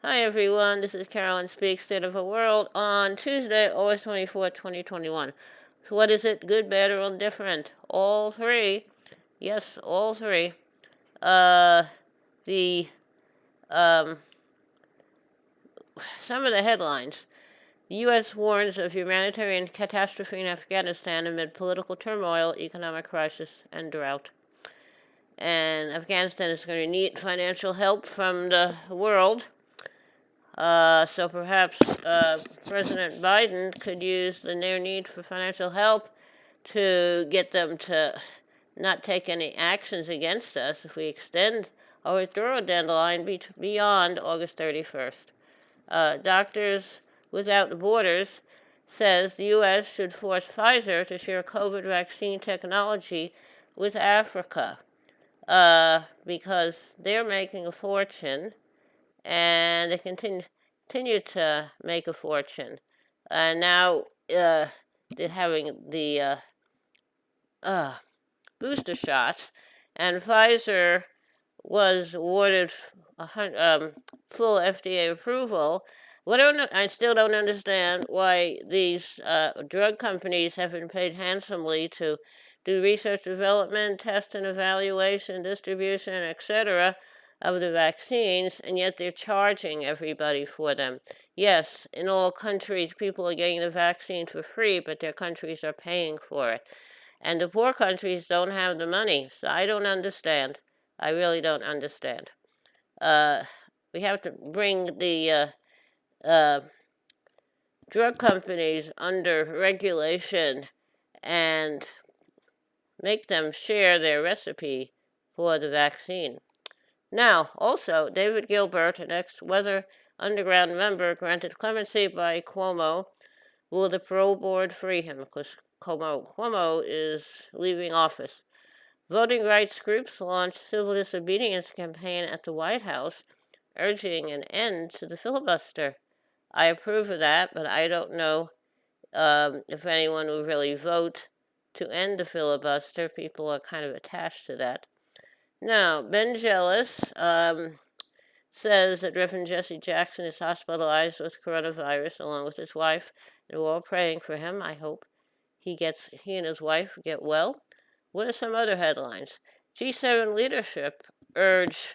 Hi everyone, this is Carolyn Speaks State of the World on Tuesday, August 24th, 2021. So what is it, good, bad, or indifferent? All three. Yes, all three. The, um, some of the headlines. The U.S. warns of humanitarian catastrophe in Afghanistan amid political turmoil, economic crisis, and drought. And Afghanistan is going to need financial help from the world. So perhaps President Biden could use their need for financial help to get them to not take any actions against us if we extend our withdrawal deadline beyond August 31st. Doctors Without Borders says the U.S. should force Pfizer to share COVID vaccine technology with Africa because they're making a fortune and they continue to make a fortune. Now they're having the booster shots, and Pfizer was awarded full FDA approval. I still don't understand why these drug companies have been paid handsomely to do research, development, test and evaluation, distribution, etc., of the vaccines, and yet they're charging everybody for them. Yes, in all countries, people are getting the vaccine for free, but their countries are paying for it. And the poor countries don't have the money, so I don't understand. I really don't understand. Uh, we have to bring the drug companies under regulation and make them share their recipe for the vaccine. Now, also, David Gilbert, an ex-Weather Underground member, granted clemency by Cuomo. Will the parole board free him? Because Cuomo is leaving office. Voting rights groups launched civil disobedience campaign at the White House, urging an end to the filibuster. I approve of that, but I don't know if anyone will really vote to end the filibuster. People are kind of attached to that. Now, Ben Jealous says that Reverend Jesse Jackson is hospitalized with coronavirus along with his wife, and we're all praying for him. I hope he and his wife get well. What are some other headlines? G7 leadership urge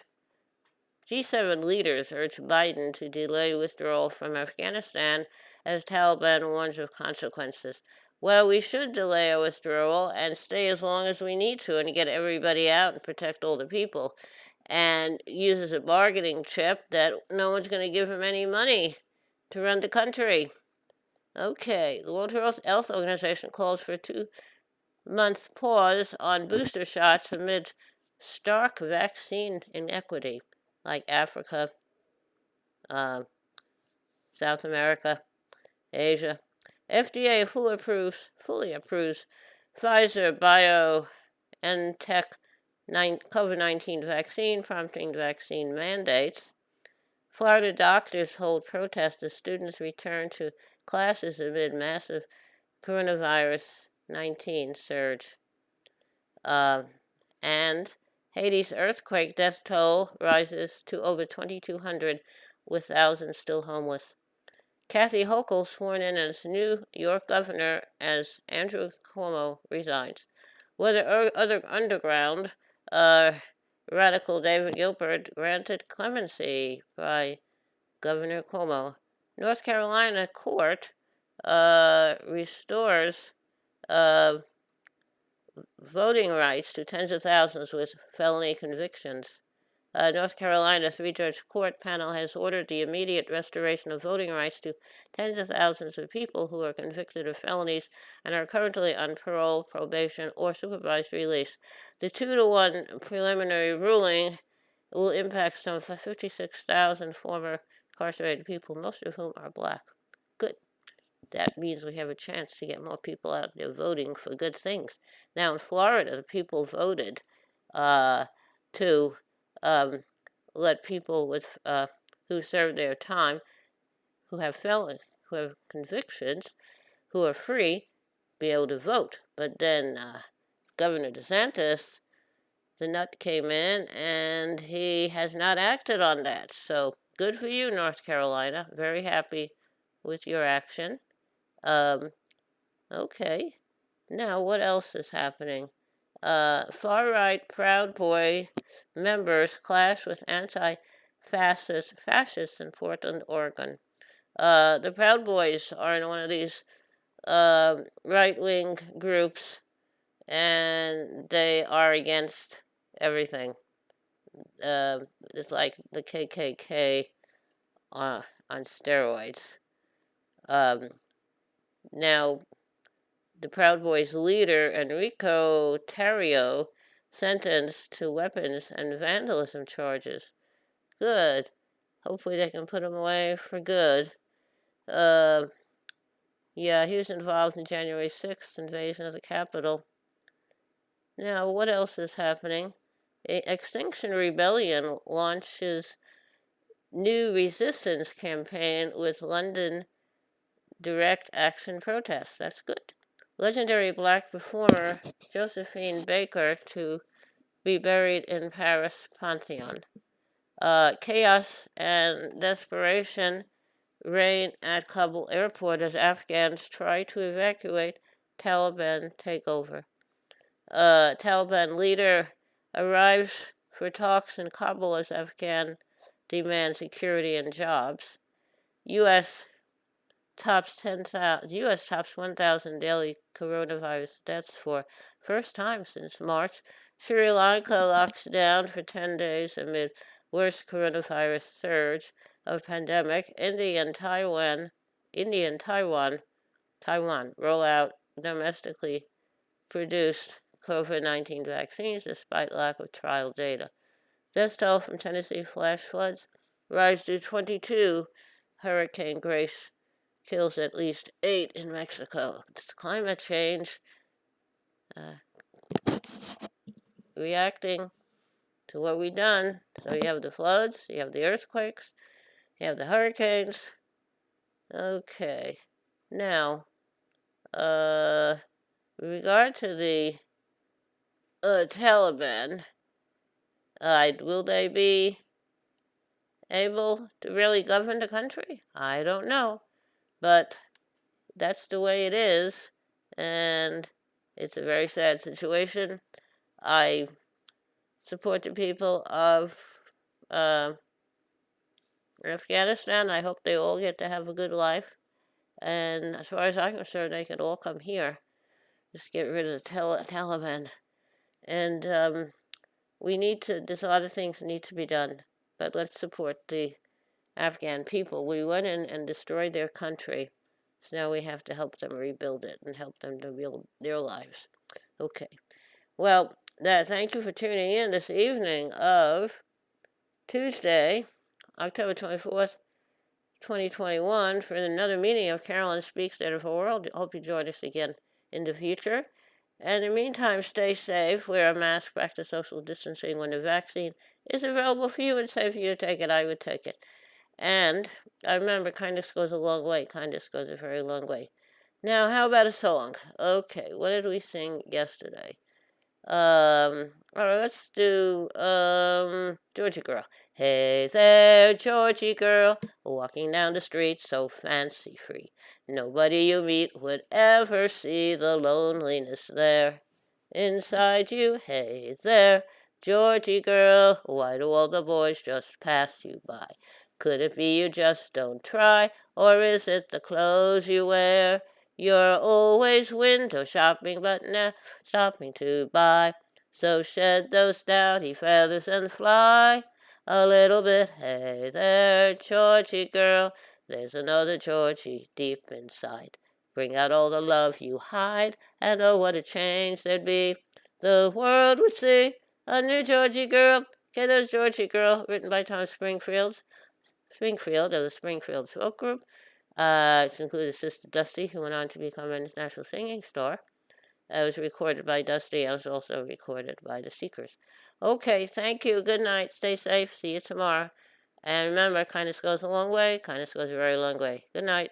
G7 leaders urge Biden to delay withdrawal from Afghanistan as Taliban warns of consequences. Well, we should delay our withdrawal and stay as long as we need to and get everybody out and protect all the people. And use as a bargaining chip that no one's going to give him any money to run the country. Okay, the World Health Organization calls for a 2-month pause on booster shots amid stark vaccine inequity, like Africa, South America, Asia. FDA fully approves Pfizer BioNTech COVID-19 vaccine, prompting vaccine mandates. Florida doctors hold protests as students return to classes amid massive coronavirus 19 surge. And Haiti's earthquake death toll rises to over 2,200, with thousands still homeless. Kathy Hochul sworn in as New York governor as Andrew Cuomo resigns. Whether other underground, radical David Gilbert granted clemency by Governor Cuomo. North Carolina court restores voting rights to tens of thousands with felony convictions. North Carolina three-judge court panel has ordered the immediate restoration of voting rights to tens of thousands of people who are convicted of felonies and are currently on parole, probation, or supervised release. The 2-to-1 preliminary ruling will impact some 56,000 former incarcerated people, most of whom are black. Good. That means we have a chance to get more people out there voting for good things. Now, in Florida, the people voted to let people with who served their time, who have felons, who have convictions, who are free, be able to vote. But then Governor DeSantis, the nut came in, and he has not acted on that. So good for you, North Carolina. Very happy with your action. Okay. Now, what else is happening? Far-right Proud Boy members clash with anti-fascists in Portland, Oregon. The Proud Boys are in one of these right-wing groups, and they are against everything. It's like the KKK on steroids. Now, the Proud Boys leader, Enrico Tarrio, sentenced to weapons and vandalism charges. Good. Hopefully they can put him away for good. Yeah, he was involved in January 6th invasion of the Capitol. Now, what else is happening? Extinction Rebellion launches new resistance campaign with London direct action protests. That's good. Legendary black performer Josephine Baker to be buried in Paris Pantheon. Chaos and desperation reign at Kabul airport as Afghans try to evacuate. Taliban takeover. Taliban leader arrives for talks in Kabul as Afghan demand security and jobs. U.S. tops 1,000 daily coronavirus deaths for first time since March. Sri Lanka locks down for 10 days amid worst coronavirus surge of pandemic. India and Taiwan roll out domestically produced COVID-19 vaccines despite lack of trial data. Death toll from Tennessee flash floods rise to 22. Hurricane Grace kills at least 8 in Mexico. It's climate change reacting to what we've done. So you have the floods, you have the earthquakes, you have the hurricanes. Okay. Now, with regard to the Taliban, will they be able to really govern the country? I don't know. But that's the way it is, and it's a very sad situation. I support the people of Afghanistan. I hope they all get to have a good life. And as far as I'm concerned, they could all come here. Just get rid of the Taliban. And there's a lot of things that need to be done. But let's support the Afghan people. We went in and destroyed their country. So now we have to help them rebuild it and help them to build their lives. Okay. Well, thank you for tuning in this evening of Tuesday, October 24th, 2021, for another meeting of Carolyn Speaks State of the World. I hope you join us again in the future. And in the meantime, stay safe, wear a mask, practice social distancing when the vaccine is available for you and safe for you to take it. I would take it. And I remember, kindness goes a long way. Kindness goes a very long way. Now, how about a song? Okay, what did we sing yesterday? All right, let's do Georgie Girl. Hey there, Georgie girl, walking down the street so fancy-free. Nobody you meet would ever see the loneliness there inside you. Hey there, Georgie girl, why do all the boys just pass you by? Could it be you just don't try, or is it the clothes you wear? You're always window shopping, but never stopping to buy. So shed those dowdy feathers and fly a little bit. Hey there, Georgie girl, there's another Georgie deep inside. Bring out all the love you hide, and oh, what a change there'd be. The world would see a new Georgie girl. Okay, there's Georgie Girl, written by Tom Springfield of the Springfield Folk Group. It included Sister Dusty, who went on to become an international singing star. It was recorded by Dusty. It was also recorded by the Seekers. Okay, thank you. Good night. Stay safe. See you tomorrow. And remember, kindness goes a long way. Kindness goes a very long way. Good night.